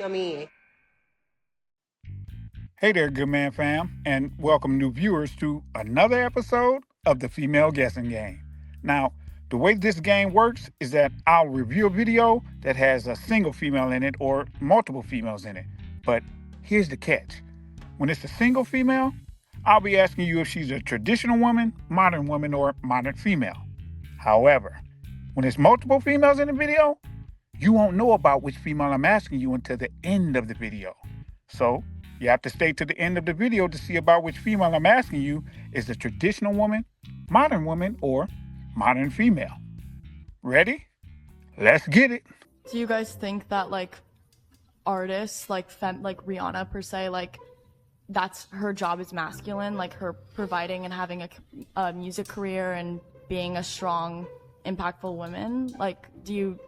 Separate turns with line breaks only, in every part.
Hey there, good man fam, and welcome new viewers to another episode of the Female Guessing Game. Now, the way this game works is that I'll review a video that has a single female in it or multiple females in it. But here's the catch. When it's a single female, I'll be asking you if she's a traditional woman, or modern female. However, when it's multiple females in the video, you won't know about which female I'm asking you until the end of the video. So, you have to stay to the end of the video to see about which female I'm asking you is a traditional woman, or modern female. Ready? Let's get it.
Do you guys think that like artists like Rihanna per se, like that's her job is masculine, like her providing and having a music career and being a strong, impactful woman? Like, do you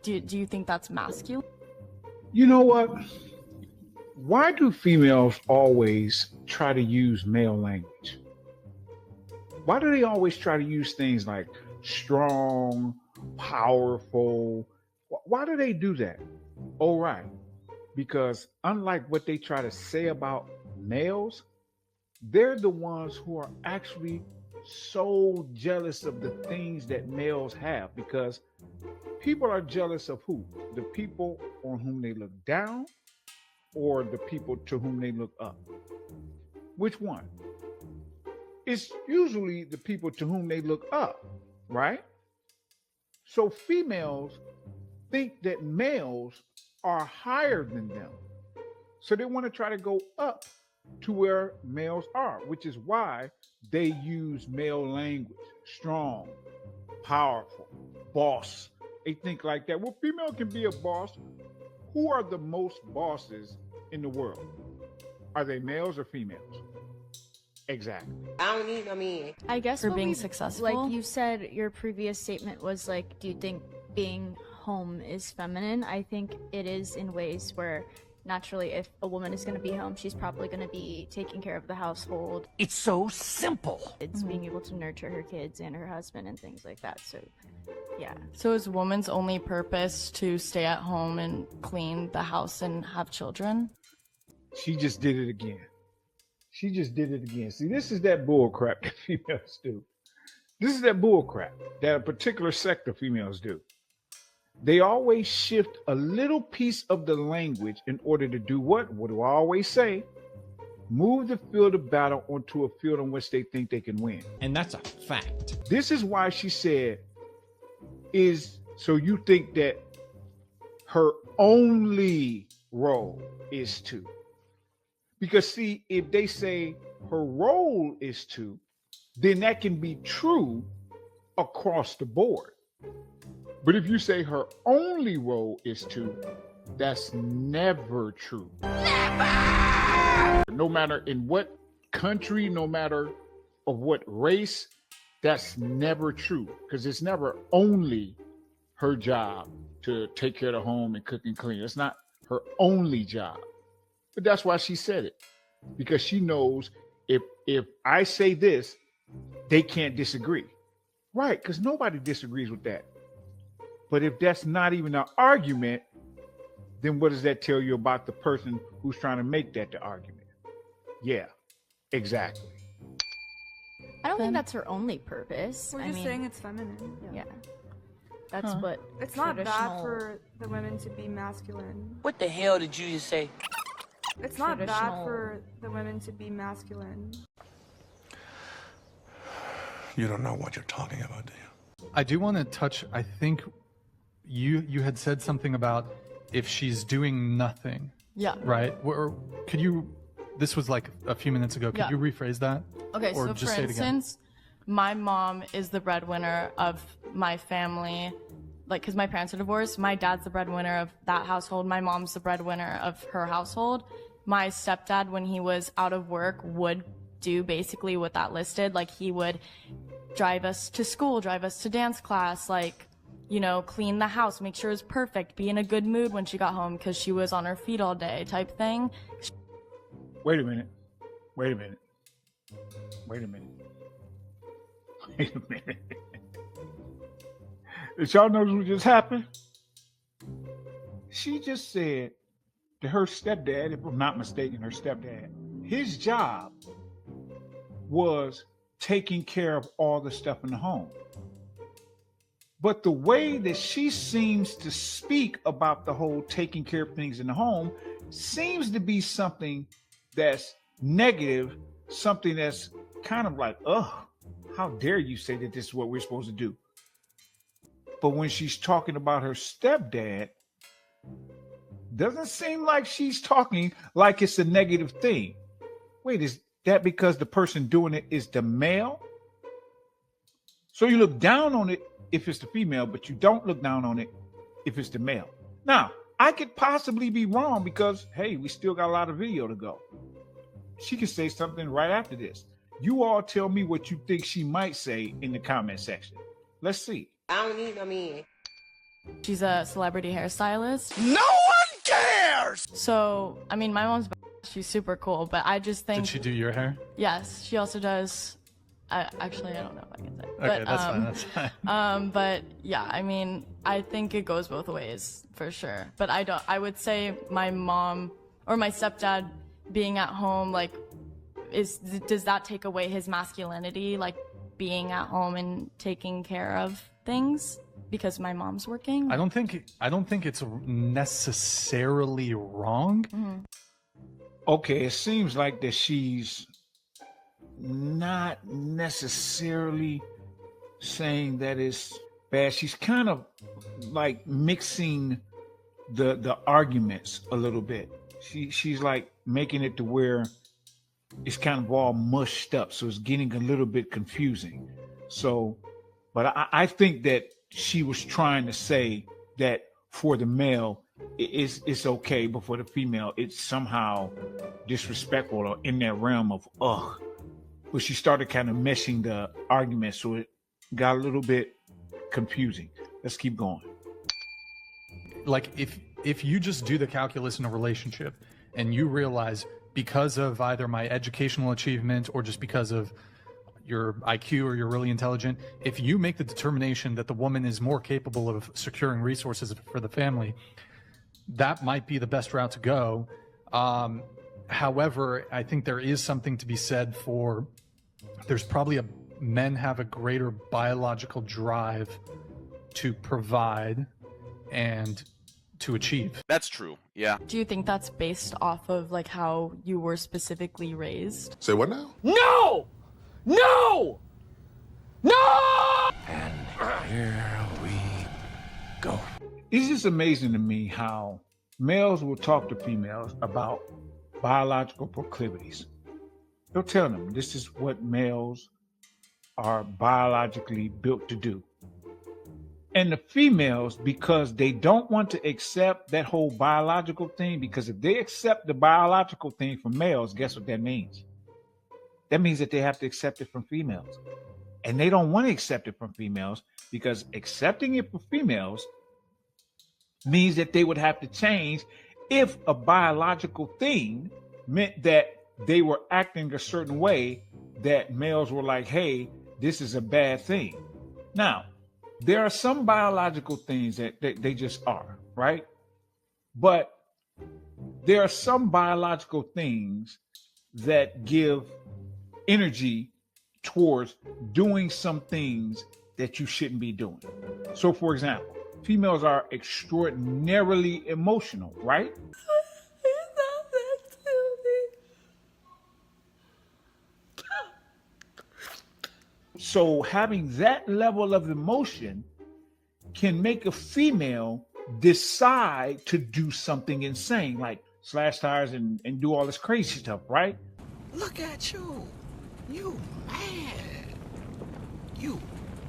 think that's masculine?
You know what? Why do females always try to use male language? Why do they always try to use things like strong, powerful? Why do they do that? Oh, right. Because unlike what they try to say about males, they're the ones who are actually so jealous of the things that males have, because people are jealous of who? The people on whom they look down or the people to whom they look up? Which one? It's usually the people to whom they look up, right? So females think that males are higher than them. So they want to try to go up to where males are, which is why they use male language, strong, powerful, boss. They think like that. Well, female can be a boss. Who are the most bosses in the world? Are they males or females? Exactly.
I guess
For
what
being
we-
successful?
Like you said, your previous statement was like, do you think being home is feminine? I think it is in ways where naturally if a woman is going to be home, she's probably going to be taking care of the household.
It's so simple.
It's being able to nurture her kids and her husband and things like that. So yeah.
So is woman's only purpose to stay at home and clean the house and have children?
She just did it again. She just did it again. See, this is that bull crap that females do. This is that bull crap that a particular sect of females do. They always shift a little piece of the language in order to do what? What do I always say? Move the field of battle onto a field on which they think they can win.
And that's a fact.
This is why she said, so you think that her only role is to. Because see, if they say her role is to, then that can be true across the board. But if you say her only role is to, that's never true. Never! No matter in what country, no matter of what race, that's never true. Because it's never only her job to take care of the home and cook and clean. It's not her only job. But that's why she said it. Because she knows if I say this, they can't disagree. Right, because nobody disagrees with that. But if that's not even an argument, then what does that tell you about the person who's trying to make that the argument? Yeah, exactly.
I don't think that's her only purpose.
We're just saying it's feminine.
Yeah. That's what
It's not bad
traditional-
for the women to be masculine.
What the hell did you just say?
It's not bad
Traditional-
for the women to be masculine.
You don't know what you're talking about, do you?
I do want to touch, I think you had said something about if she's doing nothing,
Yeah.
right? Or could you, this was like a few minutes ago, could
Yeah.
you rephrase that?
Okay,
Or
so
just
for
say it again.
instance, my mom is the breadwinner of my family. Like, because my parents are divorced, my dad's the breadwinner of that household. My mom's the breadwinner of her household. My stepdad, when he was out of work, would do basically what that listed. Like, he would drive us to school, drive us to dance class, like, you know, clean the house, make sure it was perfect, be in a good mood when she got home because she was on her feet all day type thing.
Wait a minute. Wait a minute. Wait a minute. Wait a minute. Did y'all notice what just happened? She just said her stepdad, if I'm not mistaken, her stepdad, his job was taking care of all the stuff in the home. But the way that she seems to speak about the whole taking care of things in the home seems to be something that's negative, something that's kind of like, ugh, how dare you say that this is what we're supposed to do? But when she's talking about her stepdad, doesn't seem like she's talking like it's a negative thing. Wait, is that because the person doing it is the male? So you look down on it if it's the female, but you don't look down on it if it's the male. Now, I could possibly be wrong because, hey, we still got a lot of video to go. She can say something right after this. You all tell me what you think she might say in the comment section. Let's see.
I don't need no man.
She's a celebrity hairstylist.
No one cares!
So, I mean, my mom's she's super cool, but I just think...
Did she do your hair?
Yes, she also does... Actually, I don't know if I can say.
Okay, that's fine.
But yeah, I mean, I think it goes both ways for sure. But I would say my mom or my stepdad being at home, like, does that take away his masculinity, like being at home and taking care of things because my mom's working?
I don't think it's necessarily wrong.
Mm-hmm.
Okay, it seems like that she's not necessarily saying that it's bad. She's kind of like mixing the arguments a little bit. She's like making it to where it's kind of all mushed up, so it's getting a little bit confusing. So, but I think that she was trying to say that for the male it's okay, but for the female it's somehow disrespectful or in that realm of ugh. But she started kind of meshing the argument, so it got a little bit confusing. Let's keep going.
Like if you just do the calculus in a relationship and you realize because of either my educational achievement or just because of your IQ or you're really intelligent, if you make the determination that the woman is more capable of securing resources for the family, that might be the best route to go. However, I think there is something to be said for men have a greater biological drive to provide and to achieve.
That's true, yeah.
Do you think that's based off of like how you were specifically raised?
Say what now?
No! No! No!
And here we go.
It's just amazing to me how males will talk to females about biological proclivities. They'll tell them this is what males are biologically built to do. And the females, because they don't want to accept that whole biological thing, because if they accept the biological thing from males, guess what that means? That means that they have to accept it from females. And they don't want to accept it from females because accepting it from females means that they would have to change if a biological thing meant that they were acting a certain way, that males were like, hey, this is a bad thing. Now, there are some biological things that they just are, right? But there are some biological things that give energy towards doing some things that you shouldn't be doing. So, for example, females are extraordinarily emotional, right? So having that level of emotion can make a female decide to do something insane, like slash tires and do all this crazy stuff, right?
Look at you. You mad. You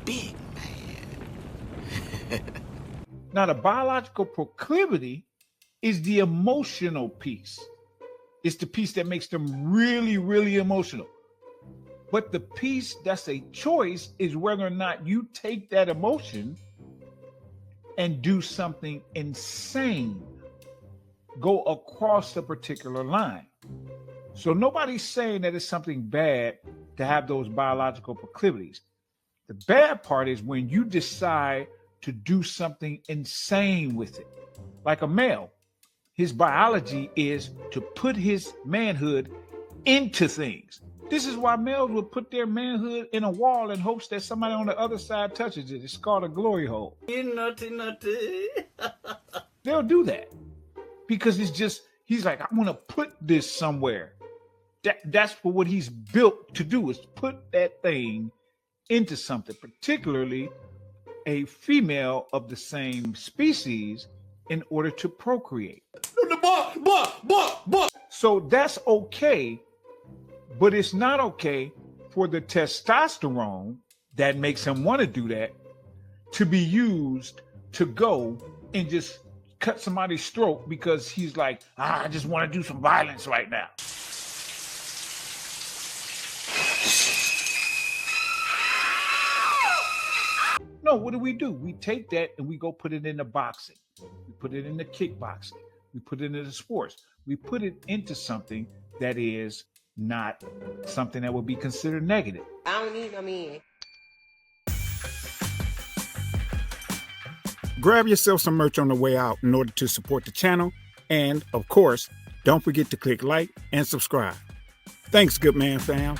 big man.
Now, the biological proclivity is the emotional piece. It's the piece that makes them really, really emotional. But the piece that's a choice is whether or not you take that emotion and do something insane, go across a particular line. So nobody's saying that it's something bad to have those biological proclivities. The bad part is when you decide to do something insane with it. Like a male, his biology is to put his manhood into things. This is why males will put their manhood in a wall in hopes that somebody on the other side touches it. It's called a glory hole.
You naughty, naughty.
They'll do that because it's just, he's like, I want to put this somewhere. That's for what he's built to do, is put that thing into something, particularly a female of the same species, in order to procreate. So that's okay, but it's not okay for the testosterone that makes him want to do that to be used to go and just cut somebody's throat because he's like, I just want to do some violence right now. No, what do? We take that and we go put it into boxing. We put it into kickboxing. We put it into sports. We put it into something that is not something that would be considered negative.
I don't need no man.
Grab yourself some merch on the way out in order to support the channel. And, of course, don't forget to click like and subscribe. Thanks, good man fam.